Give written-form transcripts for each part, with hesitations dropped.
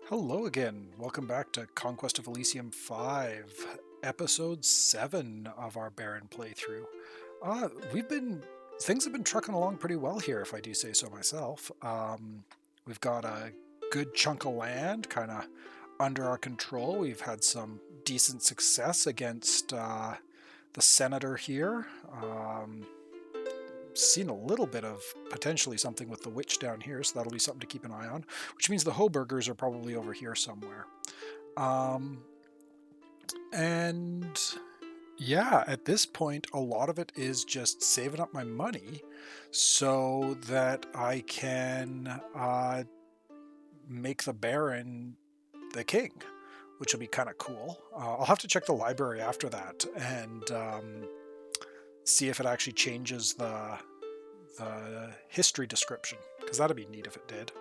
Hello again. Welcome back to Conquest of Elysium 5, episode 7 of our Baron playthrough. We've been things have been trucking along pretty well here, if I do say so myself. We've got a good chunk of land kind of under our control. We've had some decent success against the senator here. Seen a little bit of potentially something with the witch down here, so that'll be something to keep an eye on, which means the Hoburgers are probably over here somewhere. Um, and yeah, at this point, a lot of it is just saving up my money so that I can make the Baron the king, which will be kind of cool. I'll have to check the library after that and see if it actually changes the history description, because that'd be neat if it did.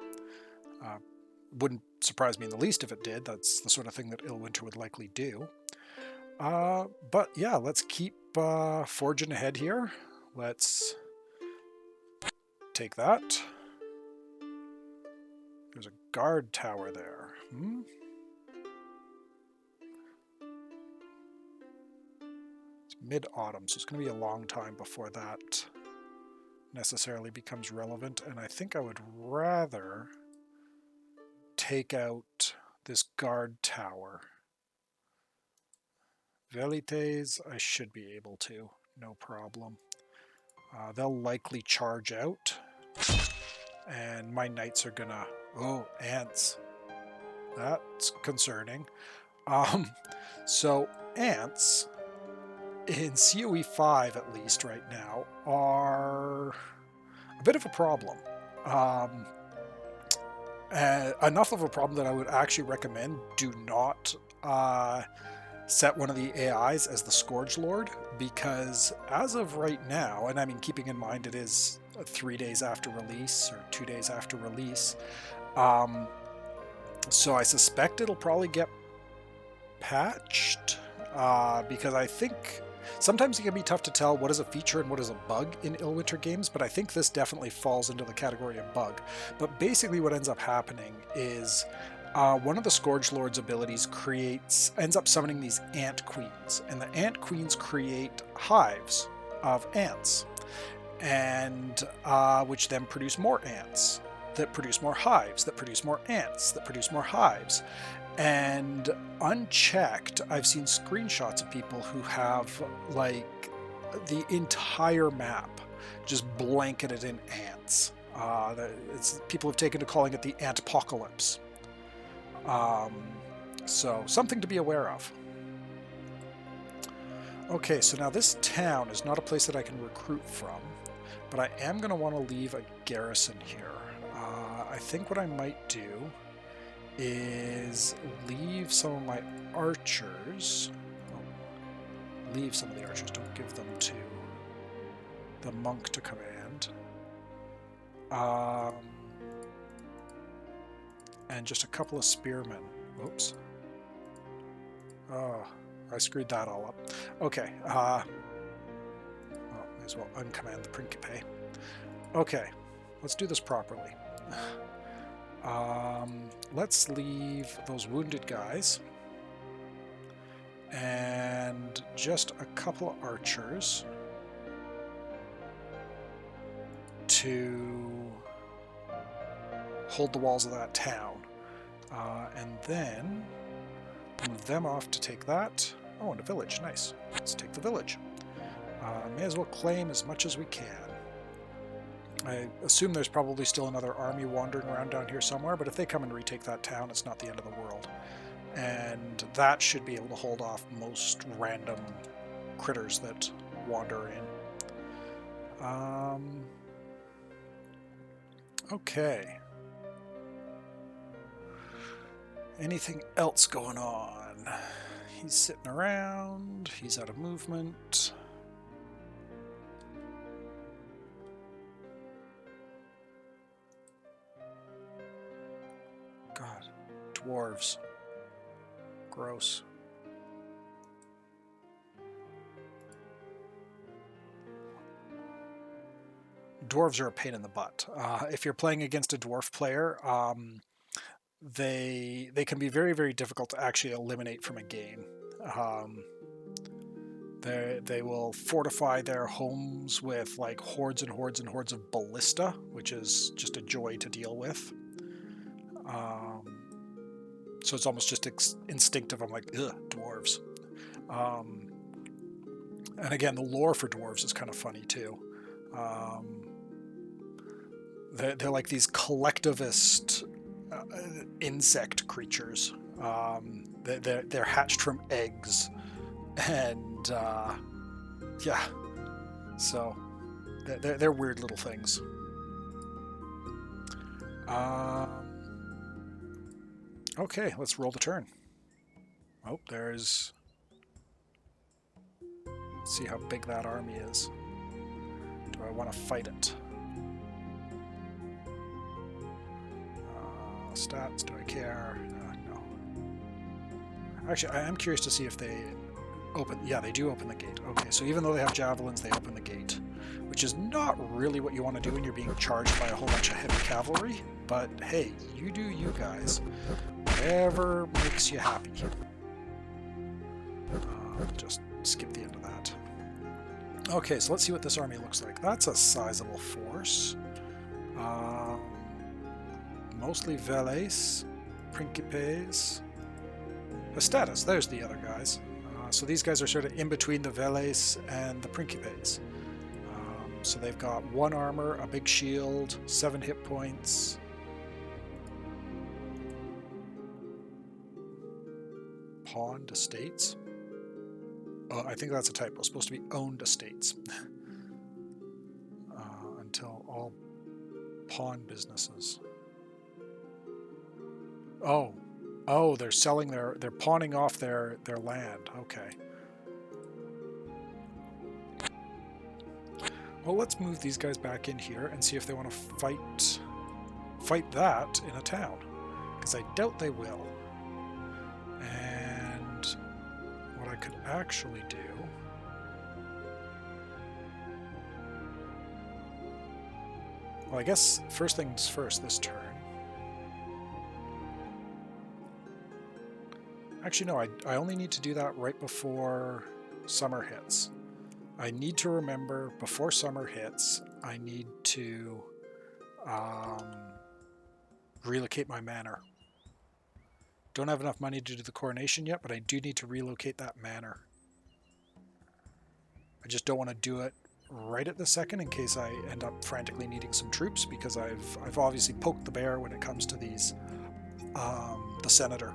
Wouldn't surprise me in the least if it did. That's the sort of thing that Illwinter would likely do. But yeah, let's keep forging ahead here. Let's take that. There's a guard tower there. It's mid-autumn, so it's going to be a long time before that necessarily becomes relevant, and I think I would rather take out this guard tower. Velites, I should be able to, no problem. They'll likely charge out, and my knights are gonna... Oh, ants. That's concerning. So ants, in CoE 5 at least right now, are a bit of a problem. Enough of a problem that I would actually recommend do not set one of the AIs as the Scourge Lord, because as of right now, and I mean keeping in mind it is 3 days after release or 2 days after release, so I suspect it'll probably get patched, because I think sometimes it can be tough to tell what is a feature and what is a bug in Illwinter games, but I think this definitely falls into the category of bug. But basically what ends up happening is one of the Scourge Lord's abilities ends up summoning these ant queens, and the ant queens create hives of ants, and which then produce more ants, that produce more hives, that produce more ants, that produce more hives. And unchecked, I've seen screenshots of people who have like the entire map just blanketed in ants. People have taken to calling it the Antpocalypse. So something to be aware of. Okay, so now this town is not a place that I can recruit from, but I am going to want to leave a garrison here. I think what I might do is leave some of my archers. Leave some of the archers, don't give them to the monk to command. And just a couple of spearmen. Whoops. Oh, I screwed that all up. Okay. Well, may as well uncommand the Principe. Okay, let's do this properly. Let's leave those wounded guys and just a couple of archers to hold the walls of that town, and then move them off to take that. Oh, and a village, nice. Let's take the village. May as well claim as much as we can. I assume there's probably still another army wandering around down here somewhere, but if they come and retake that town, it's not the end of the world. And that should be able to hold off most random critters that wander in. Okay. Anything else going on? He's sitting around. He's out of movement. God, dwarves. Gross. Dwarves are a pain in the butt. If you're playing against a dwarf player, they can be very, very difficult to actually eliminate from a game. They will fortify their homes with like hordes and hordes and hordes of ballista, which is just a joy to deal with. So it's almost just instinctive. I'm like, ugh, dwarves. And again, the lore for dwarves is kind of funny too. They're like these collectivist insect creatures. They're hatched from eggs, and yeah, so they're weird little things. Okay, let's roll the turn. Oh, there's... Let's see how big that army is. Do I want to fight it? Stats, do I care? No. Actually, I am curious to see if they open... Yeah, they do open the gate. Okay, so even though they have javelins, they open the gate. Which is not really what you want to do when you're being charged by a whole bunch of heavy cavalry. But hey, you do you guys. Whatever makes you happy. Just skip the end of that. Okay, so let's see what this army looks like. That's a sizable force. Mostly Vélez, Principes, Estatus. There's the other guys. So these guys are sort of in between the Vélez and the Principes. So they've got 1 armor, a big shield, 7 hit points. Pawned estates. Oh, I think that's a typo. It's supposed to be owned estates. Until all pawn businesses. Oh, they're selling they're pawning off their land. Okay. Well, let's move these guys back in here and see if they want to fight that in a town, because I doubt they will. And what I could actually do, well, I guess first things first this turn. Actually, no, I only need to do that right before summer hits. I need to remember, before summer hits, I need to relocate my manor. Don't have enough money to do the coronation yet, but I do need to relocate that manor. I just don't want to do it right at the second in case I end up frantically needing some troops, because I've obviously poked the bear when it comes to these, the senator.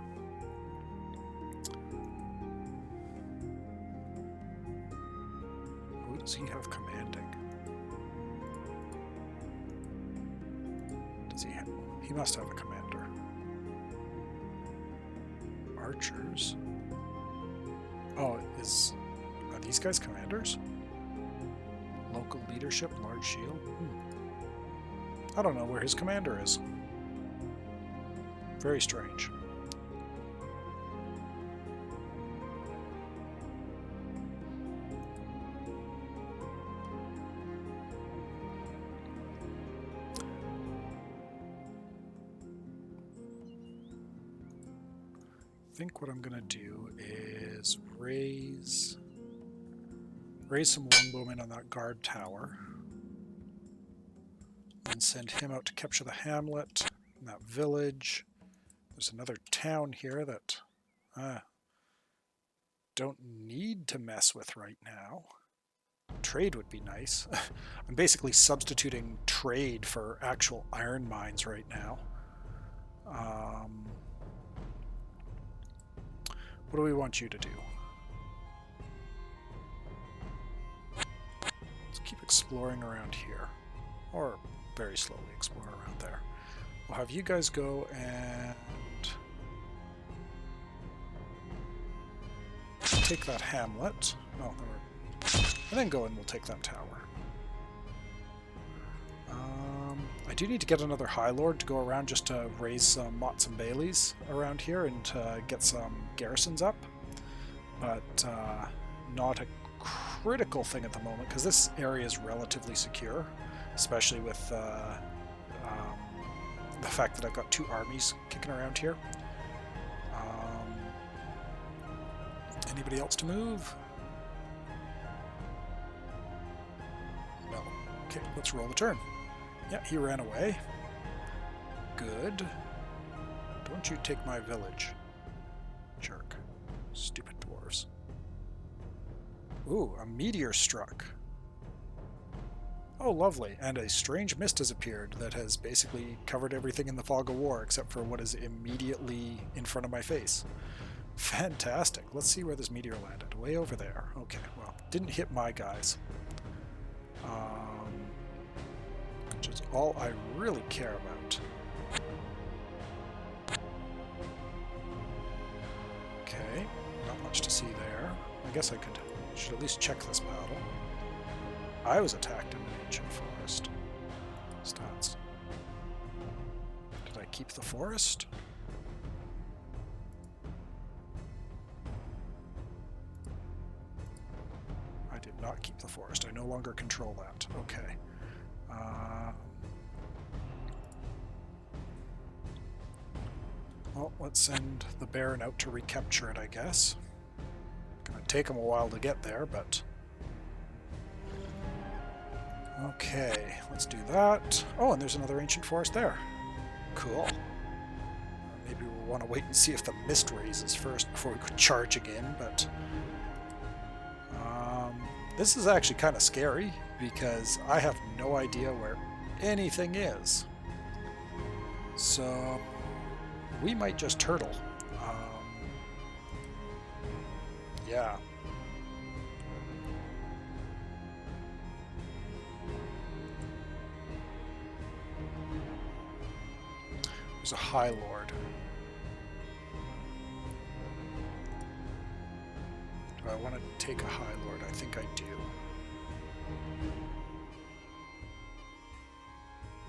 Does he have commanding? Does he have... He must have a commander. Archers. Oh, are these guys commanders? Local leadership, large shield. I don't know where his commander is. Very strange. I think what I'm going to do is raise some longbowmen on that guard tower and send him out to capture the hamlet in that village. There's another town here that I don't need to mess with right now. Trade would be nice. I'm basically substituting trade for actual iron mines right now. What do we want you to do? Let's keep exploring around here. Or very slowly explore around there. We'll have you guys go and take that hamlet. Oh, and then go and we'll take that tower. I do need to get another High Lord to go around just to raise some Motts and Baileys around here and get some garrisons up. But not a critical thing at the moment, because this area is relatively secure, especially with the fact that I've got 2 armies kicking around here. Anybody else to move? No. Okay, let's roll the turn. Yeah, he ran away. Good. Don't you take my village. Jerk. Stupid dwarves. Ooh, a meteor struck. Oh, lovely. And a strange mist has appeared that has basically covered everything in the fog of war except for what is immediately in front of my face. Fantastic. Let's see where this meteor landed. Way over there. Okay, well, didn't hit my guys. Which is all I really care about. Okay, not much to see there. I guess I should at least check this battle. I was attacked in an ancient forest. Stats. Did I keep the forest? I did not keep the forest. I no longer control that. Okay. Well, let's send the Baron out to recapture it, I guess. Gonna take him a while to get there, but... Okay, let's do that. Oh, and there's another ancient forest there. Cool. Maybe we'll want to wait and see if the mist raises first before we could charge again, but... this is actually kind of scary, because I have no idea where anything is. So... we might just turtle. Yeah. There's a High Lord. Do I want to take a High Lord? I think I do.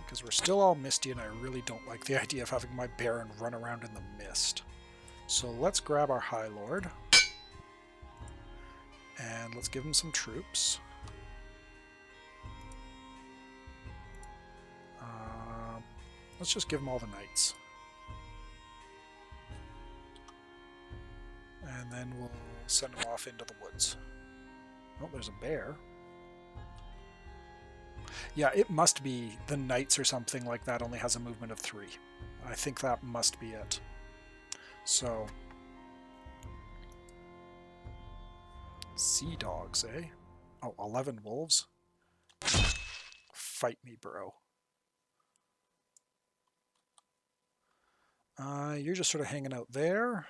Because we're still all misty and I really don't like the idea of having my Baron run around in the mist. So let's grab our High Lord. And let's give him some troops. Let's just give him all the knights. And then we'll send him off into the woods. Oh, there's a bear. Yeah, it must be the knights or something like that only has a movement of 3. I think that must be it. So... sea dogs, eh? Oh, 11 wolves? Fight me, bro. You're just sort of hanging out there.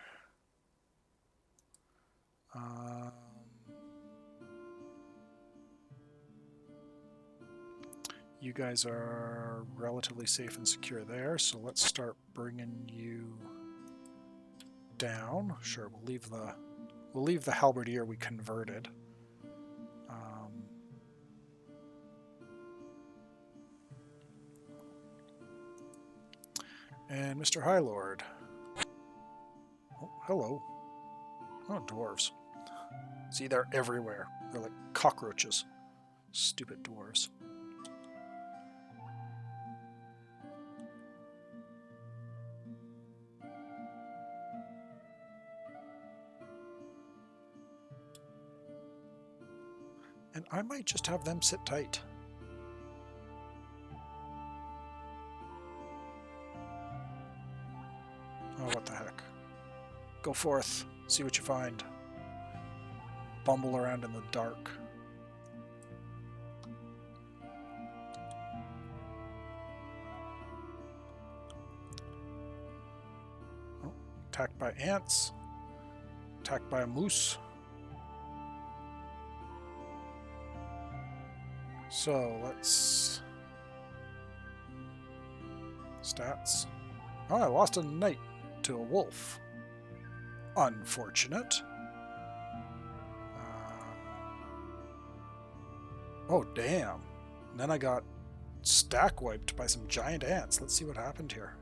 You guys are relatively safe and secure there, so let's start bringing you down. Sure, we'll leave the halberdier we converted. And Mr. High Lord. Oh, hello. Oh, dwarves. See, they're everywhere. They're like cockroaches. Stupid dwarves. And I might just have them sit tight. Oh, what the heck. Go forth. See what you find. Bumble around in the dark. Oh, attacked by ants. Attacked by a moose. So, let's... stats. Oh, I lost a knight to a wolf. Unfortunate. Oh, damn. And then I got stack wiped by some giant ants. Let's see what happened here.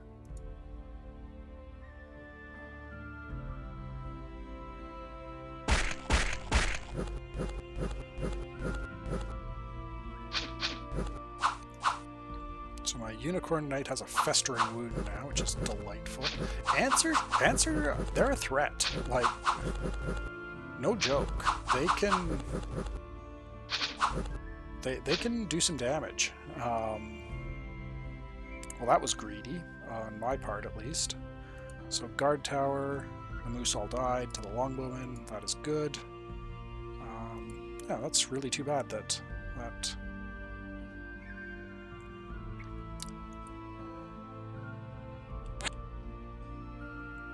So my Unicorn Knight has a festering wound now, which is delightful. Ants are they're a threat. Like, no joke. They can do some damage. Well, that was greedy, on my part at least. So guard tower, the moose all died to the longbowmen. That is good. Yeah, that's really too bad that.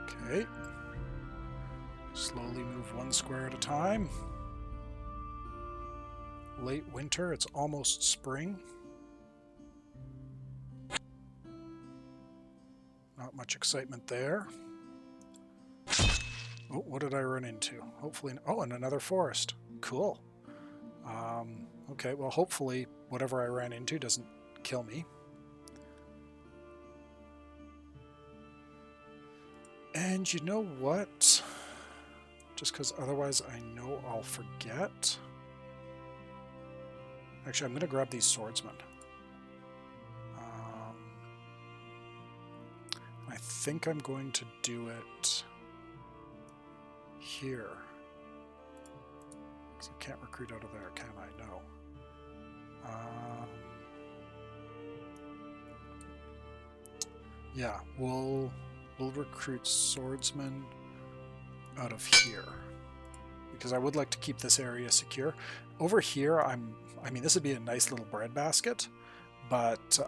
Okay. Slowly move one square at a time. Late winter, it's almost spring. Not much excitement there. Oh, what did I run into? Hopefully, oh, and another forest. Cool. Okay, well, hopefully whatever I ran into doesn't kill me. And you know what? Just because otherwise I know I'll forget. Actually, I'm going to grab these swordsmen. I think I'm going to do it here. Because I can't recruit out of there, can I? No. Yeah, we'll recruit swordsmen out of here. Because I would like to keep this area secure. Over here, I mean, this would be a nice little breadbasket, but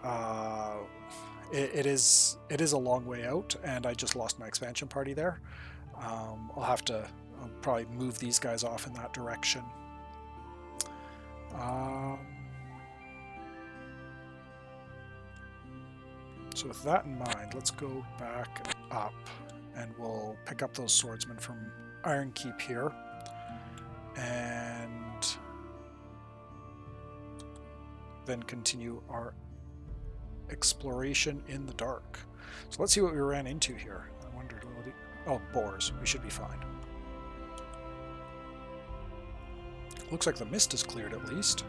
it is a long way out, and I just lost my expansion party there. I'll probably move these guys off in that direction. So with that in mind, let's go back up, and we'll pick up those swordsmen from Iron Keep here, and then continue our exploration in the dark. So let's see what we ran into here. I wondered, oh, boars. We should be fine. Looks like the mist is cleared at least.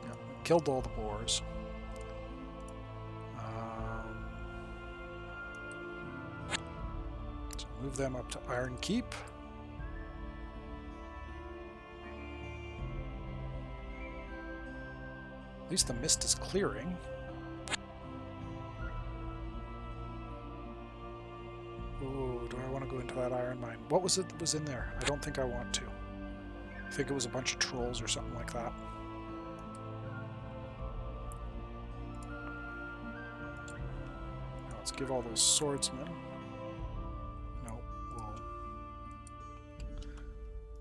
Yeah, we killed all the boars. So move them up to Iron Keep. At least the mist is clearing. Oh, do I want to go into that iron mine? What was it that was in there? I don't think I want to. I think it was a bunch of trolls or something like that. Now let's give all those swordsmen. No, we'll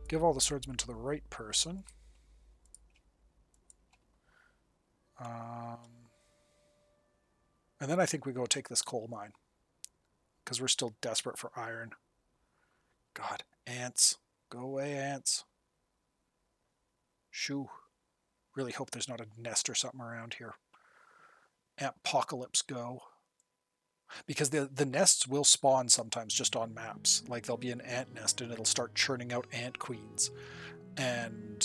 give all the swordsmen to the right person. And then I think we go take this coal mine, because we're still desperate for iron. God, ants. Go away, ants. Shoo. Really hope there's not a nest or something around here. Antpocalypse go. Because the nests will spawn sometimes just on maps. Like there'll be an ant nest and it'll start churning out ant queens. And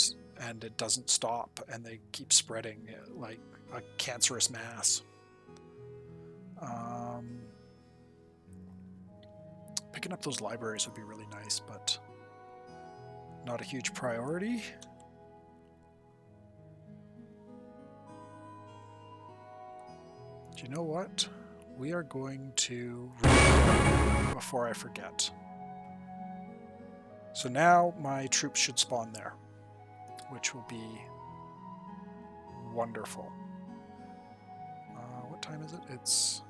it doesn't stop, and they keep spreading like a cancerous mass. Picking up those libraries would be really nice, but not a huge priority. Do you know what? We are going to before I forget. So now my troops should spawn there, which will be wonderful. What time is it? It's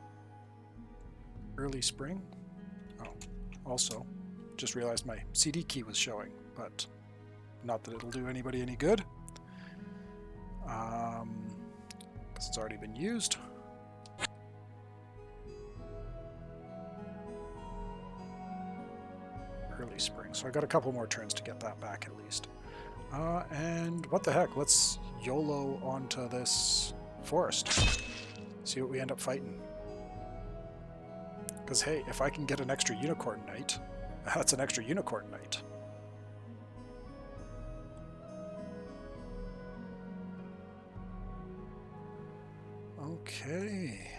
early spring. Oh, also, just realized my CD key was showing, but not that it'll do anybody any good, because it's already been used. Early spring, so I got a couple more turns to get that back at least. And what the heck, let's YOLO onto this forest. See what we end up fighting. Because hey, if I can get an extra Unicorn Knight, that's an extra Unicorn Knight. Okay.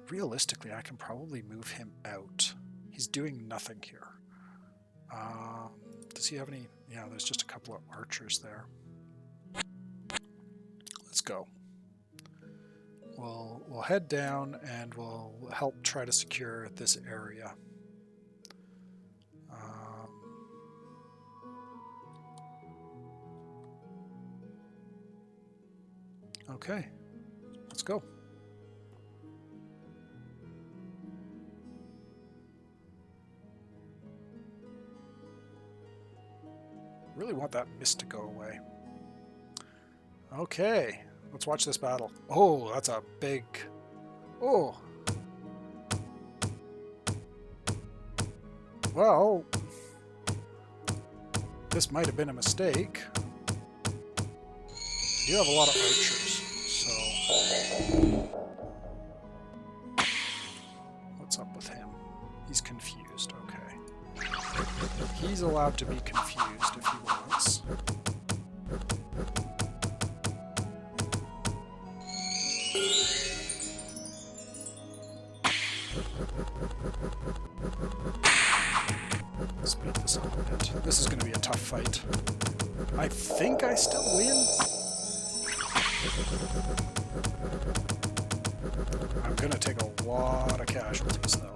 Realistically, I can probably move him out. He's doing nothing here. Does he have any? Yeah, there's just a couple of archers there. Let's go. We'll head down and we'll help try to secure this area. Okay, let's go. Really want that mist to go away. Okay, let's watch this battle. Oh, that's a big... Oh. Well, this might have been a mistake. You have a lot of archers, so... What's up with him? He's confused, okay. He's allowed to be confused if he wants. Speed this up a bit. This is going to be a tough fight. I think I still win. I'm going to take a lot of casualties, though.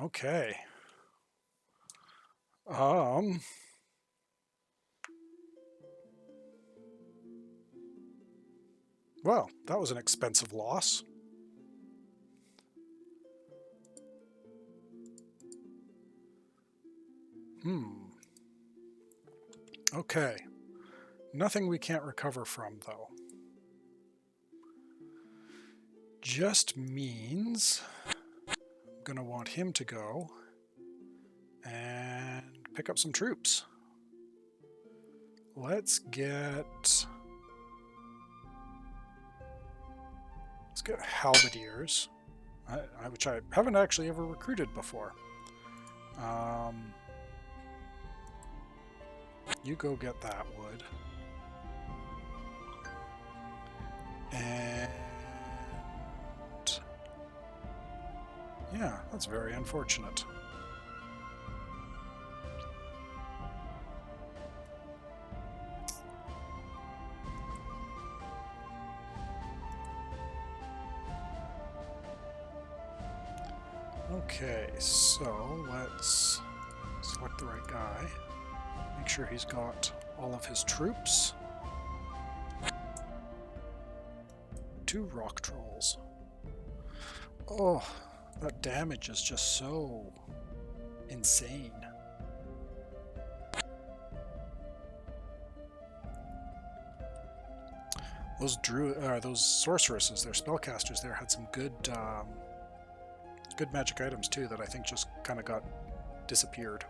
Okay. Well, that was an expensive loss. Okay. Nothing we can't recover from, though. Just means I'm going to want him to go and pick up some troops. Let's get halberdiers, which I haven't actually ever recruited before. You go get that wood. And yeah, that's very unfortunate. Okay, so let's select the right guy. Make sure he's got all of his troops. 2 rock trolls. Oh, that damage is just so insane. Those sorceresses, their spellcasters there had some good magic items too that I think just kind of got disappeared,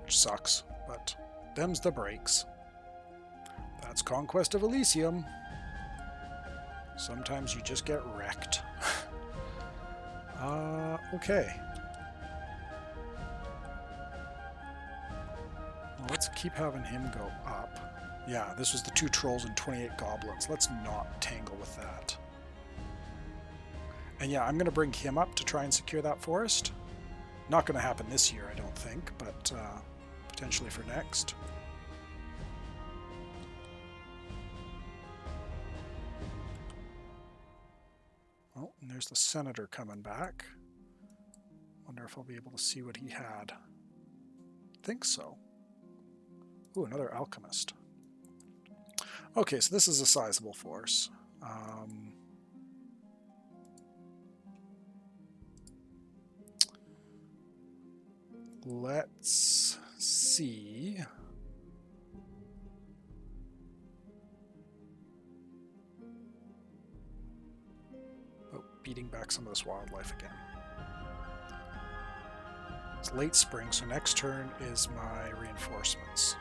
which sucks, but them's the breaks. That's Conquest of Elysium. Sometimes you just get wrecked. Okay. Well, let's keep having him go up. Yeah, this was the 2 trolls and 28 goblins. Let's not tangle with that. And yeah, I'm going to bring him up to try and secure that forest. Not going to happen this year, I don't think, but potentially for next. Oh, and there's the senator coming back. Wonder if I'll be able to see what he had. Think so. Ooh, another alchemist. Okay, so this is a sizable force. Let's see. Oh, beating back some of this wildlife again. It's late spring, so next turn is my reinforcements.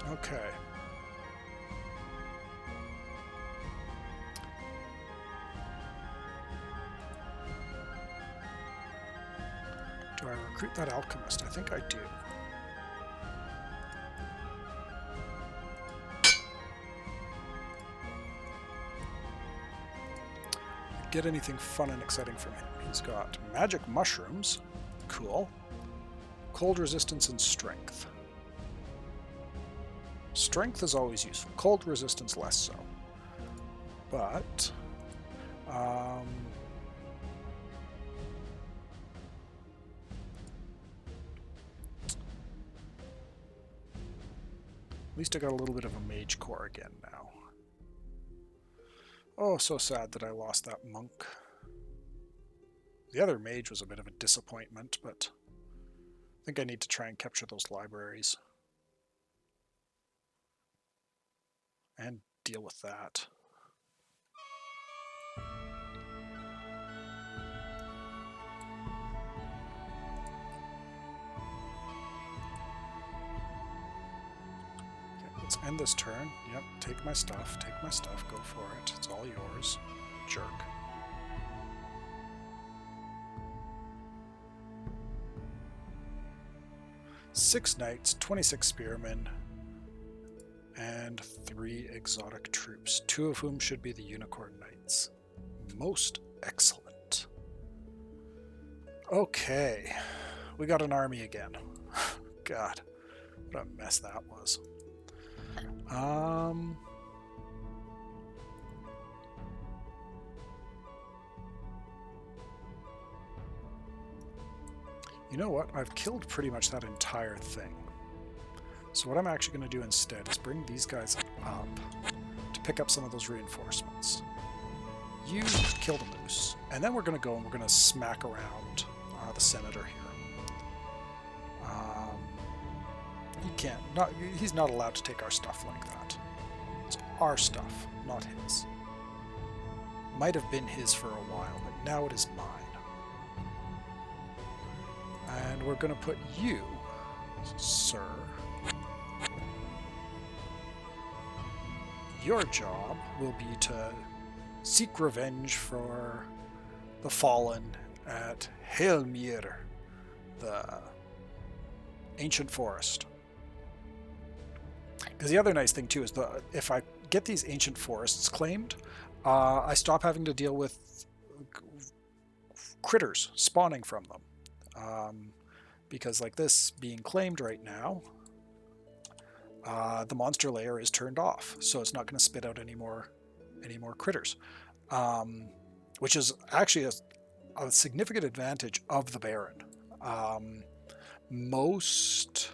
Okay. Do I recruit that alchemist? I think I do. Get anything fun and exciting from him. He's got magic mushrooms. Cool. Cold resistance and strength. Strength is always useful. Cold resistance less so. But at least I got a little bit of a mage core again now. Oh, so sad that I lost that monk. The other mage was a bit of a disappointment, but I think I need to try and capture those libraries and deal with that. Let's end this turn. Yep, take my stuff, go for it. It's all yours. Jerk. Six knights, 26 spearmen, and 3 exotic troops, 2 of whom should be the unicorn knights. Most excellent. Okay, we got an army again. God, what a mess that was. You know what? I've killed pretty much that entire thing. So what I'm actually going to do instead is bring these guys up to pick up some of those reinforcements. You kill the moose, and then we're going to go and we're going to smack around the senator here. He's not allowed to take our stuff like that. It's our stuff, not his. Might have been his for a while, but now it is mine. And we're going to put you, sir. Your job will be to seek revenge for the fallen at Helmir, the ancient forest. Because the other nice thing too is if I get these ancient forests claimed, I stop having to deal with critters spawning from them. Because like this being claimed right now, the monster layer is turned off, so it's not going to spit out any more critters, which is actually a significant advantage of the Baron. Most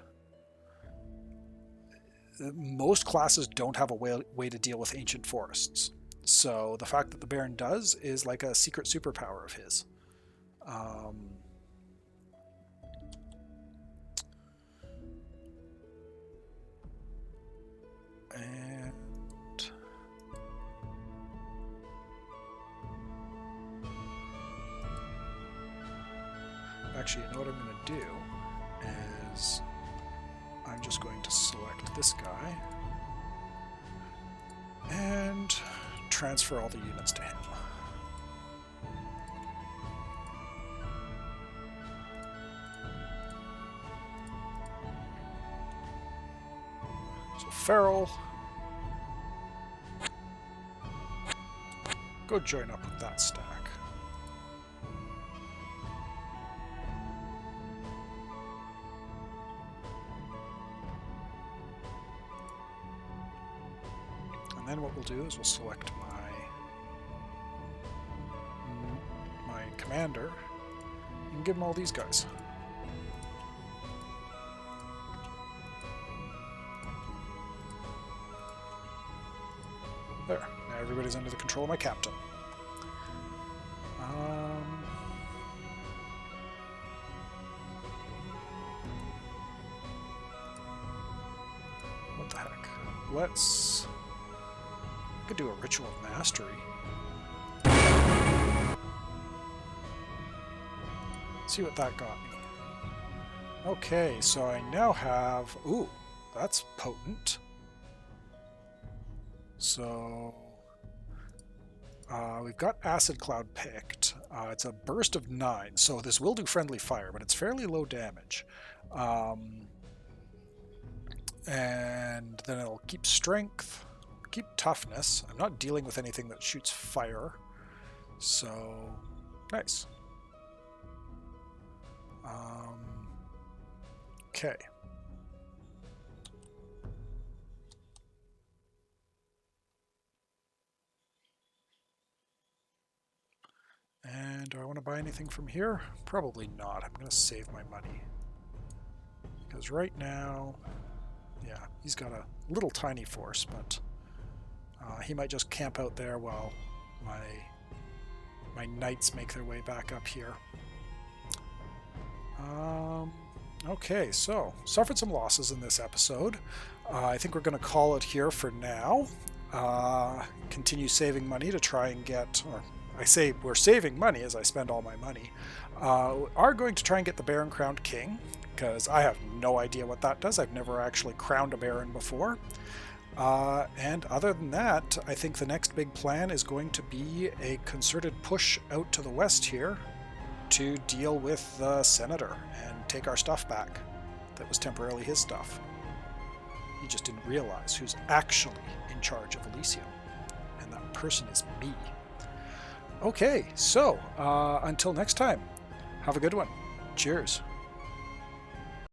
classes don't have a way to deal with ancient forests, so the fact that the Baron does is like a secret superpower of his. And actually, you know what I'm going to do is I'm just going to select this guy and transfer all the units to him. So Farrell, go join up with that stack. And then what we'll do is we'll select my commander You can give him all these guys. There. Now everybody's under the control of my captain. What the heck? Let's... I could do a ritual of mastery. See what that got me. Okay, so I now have... Ooh, that's potent. So... we've got Acid Cloud picked. It's a burst of 9, so this will do friendly fire, but it's fairly low damage. And then it'll keep strength, keep toughness. I'm not dealing with anything that shoots fire, so nice. Okay. And do I want to buy anything from here? Probably not. I'm going to save my money. Because right now, yeah, he's got a little tiny force, but he might just camp out there while my knights make their way back up here. Okay, so suffered some losses in this episode. I think we're going to call it here for now. Continue saving money to try and get... Or I say we're saving money as I spend all my money. Are going to try and get the Baron Crowned King, because I have no idea what that does. I've never actually crowned a Baron before. And other than that, I think the next big plan is going to be a concerted push out to the west here to deal with the Senator and take our stuff back. That was temporarily his stuff. He just didn't realize who's actually in charge of Elysium. And that person is me. Okay, so until next time, have a good one. Cheers.